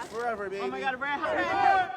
Forever, baby. Oh my God, rare.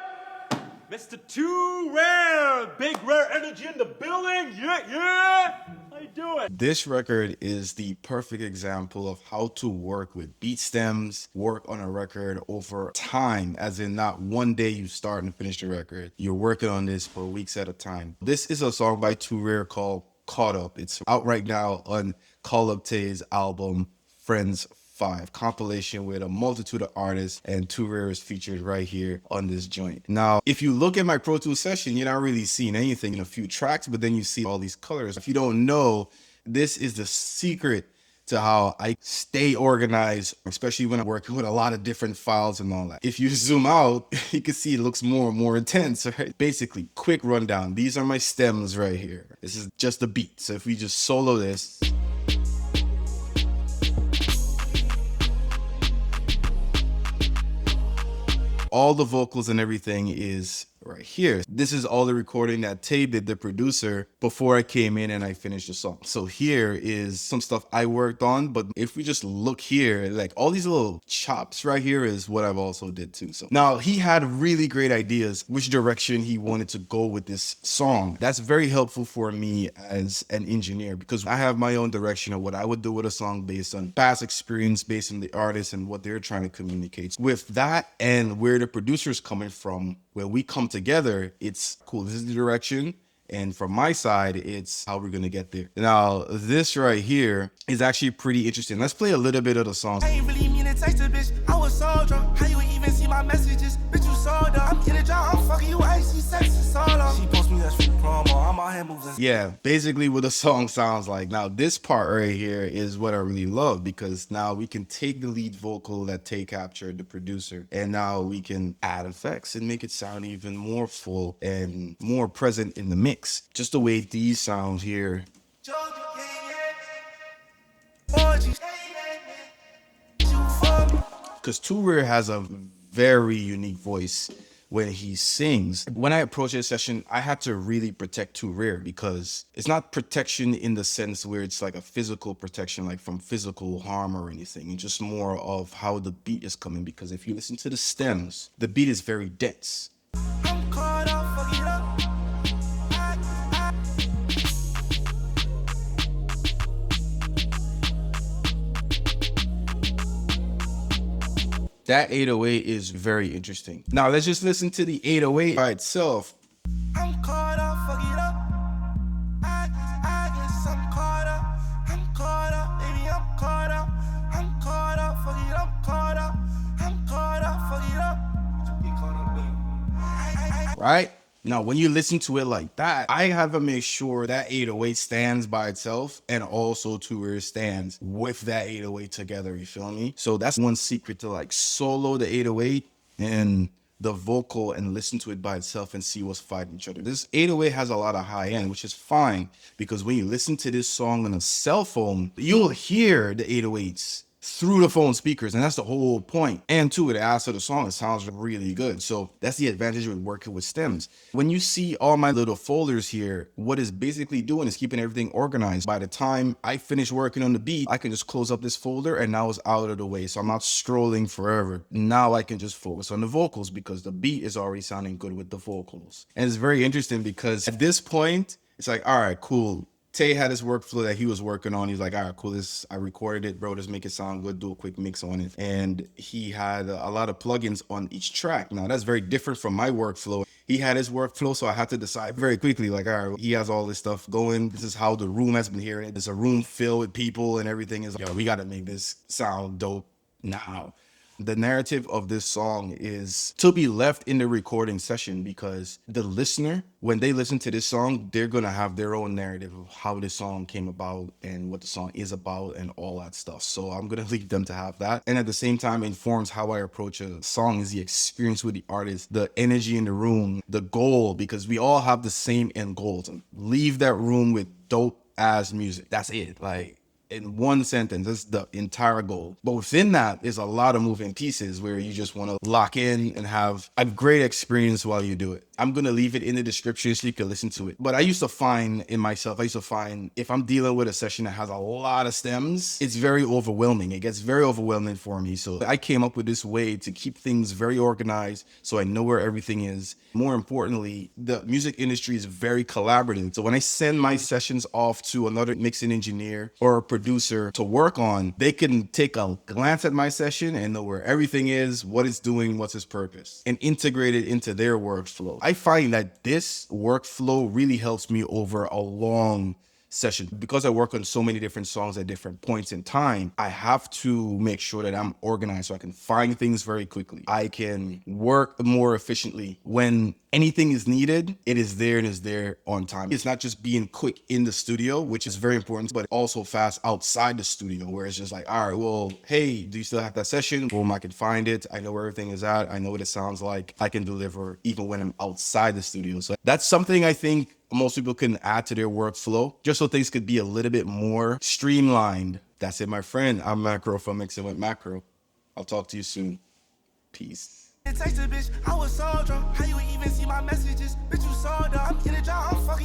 Mr. Too Rare, big rare energy in the building, yeah. How you doing? This record is the perfect example of how to work with beat stems, work on a record over time, as in not one day you start and finish the record. You're working on this for weeks at a time. This is a song by Too Rare called Caught Up. It's out right now on Call Up Tay's album, Friends 5, compilation with a multitude of artists, and Too Rare is featured right here on this joint. Now, if you look at my Pro Tools session, you're not really seeing anything in a few tracks, but then you see all these colors. If you don't know, this is the secret to how I stay organized, especially when I'm working with a lot of different files and all that. If you zoom out, you can see it looks more and more intense, right? Basically, quick rundown. These are my stems right here. This is just the beat. So if we just solo this, all the vocals and everything is right here. This is all the recording that Tay did, the producer, before I came in and I finished the song. So here is some stuff I worked on, but if we just look here, like all these little chops right here is what I've also did too. So now he had really great ideas, which direction he wanted to go with this song. That's very helpful for me as an engineer, because I have my own direction of what I would do with a song based on past experience, based on the artist and what they're trying to communicate. With that and where the producer's coming from, where we come together, it's cool. This is the direction. And from my side, it's how we're going to get there. Now, this right here is actually pretty interesting. Let's play a little bit of the song. I ain't really mean to text a bitch. I was so drunk. How you even see my messages? Bitch, you sold up. I'm in a job. I'm fucking you. Icy sex is solo. She post me that's free promo. I'm out here moving. Yeah, basically what the song sounds like. Now, this part right here is what I really love, because now we can take the lead vocal that Tay captured, the producer, and now we can add effects and make it sound even more full and more present in the mix. Just the way these sound here. Because Too Rare has a very unique voice when he sings. When I approached this session, I had to really protect Too Rare, because it's not protection in the sense where it's like a physical protection, like from physical harm or anything. It's just more of how the beat is coming, because if you listen to the stems, the beat is very dense. I'm caught up, fuck it up. That 808 is very interesting. Now let's just listen to the 808 by itself. I'm caught up, fuck it up. I guess I'm caught up. I'm caught up, baby, I'm caught up. I'm caught up, fuck it up, caught up. I'm caught up, fuck it up. Get caught up, Right? Now, when you listen to it like that, I have to make sure that 808 stands by itself, and also Too Rare stands with that 808 together, you feel me? So that's one secret, to like solo the 808 and the vocal and listen to it by itself and see what's fighting each other. This 808 has a lot of high end, which is fine, because when you listen to this song on a cell phone, you'll hear the 808s through the phone speakers, and that's the whole point. And too, it adds to the song, it sounds really good. So that's the advantage with working with stems. When you see all my little folders here, what it's basically doing is keeping everything organized. By the time I finish working on the beat, I can just close up this folder and now it's out of the way. So I'm not scrolling forever. Now I can just focus on the vocals, because the beat is already sounding good with the vocals. And it's very interesting, because at this point, it's like, all right, cool. Tay had his workflow that he was working on. He's like, all right, cool, this, I recorded it, bro, just make it sound good, do a quick mix on it. And he had a lot of plugins on each track. Now, that's very different from my workflow. He had his workflow, so I had to decide very quickly, like, all right, he has all this stuff going. This is how the room has been hearing it. It's a room filled with people and everything. Is like, yo, we got to make this sound dope now. The narrative of this song is to be left in the recording session, because the listener, when they listen to this song, they're going to have their own narrative of how this song came about and what the song is about and all that stuff. So I'm going to leave them to have that. And at the same time, informs how I approach a song is the experience with the artist, the energy in the room, the goal, because we all have the same end goals. And leave that room with dope ass music. That's it. Like, in one sentence. That's the entire goal. But within that is a lot of moving pieces where you just want to lock in and have a great experience while you do it. I'm going to leave it in the description so you can listen to it. But I used to find in myself, if I'm dealing with a session that has a lot of stems, it's very overwhelming. It gets very overwhelming for me. So I came up with this way to keep things very organized so I know where everything is. More importantly, the music industry is very collaborative. So when I send my sessions off to another mixing engineer or a producer to work on, they can take a glance at my session and know where everything is, what it's doing, what's its purpose, and integrate it into their workflow. I find that this workflow really helps me over a long session. Because I work on so many different songs at different points in time, I have to make sure that I'm organized so I can find things very quickly. I can work more efficiently. When anything is needed, it is there and is there on time. It's not just being quick in the studio, which is very important, but also fast outside the studio, where it's just like, all right, well, hey, do you still have that session? Boom, I can find it. I know where everything is at. I know what it sounds like. I can deliver even when I'm outside the studio. So that's something I think most people can add to their workflow, just so things could be a little bit more streamlined. That's it, my friend. I'm Macro from Mixing with Macro. I'll talk to you soon. Peace. Text a bitch, I was so drunk. How you even see my messages? Bitch, you saw the I'm in a job, I'm fucking you.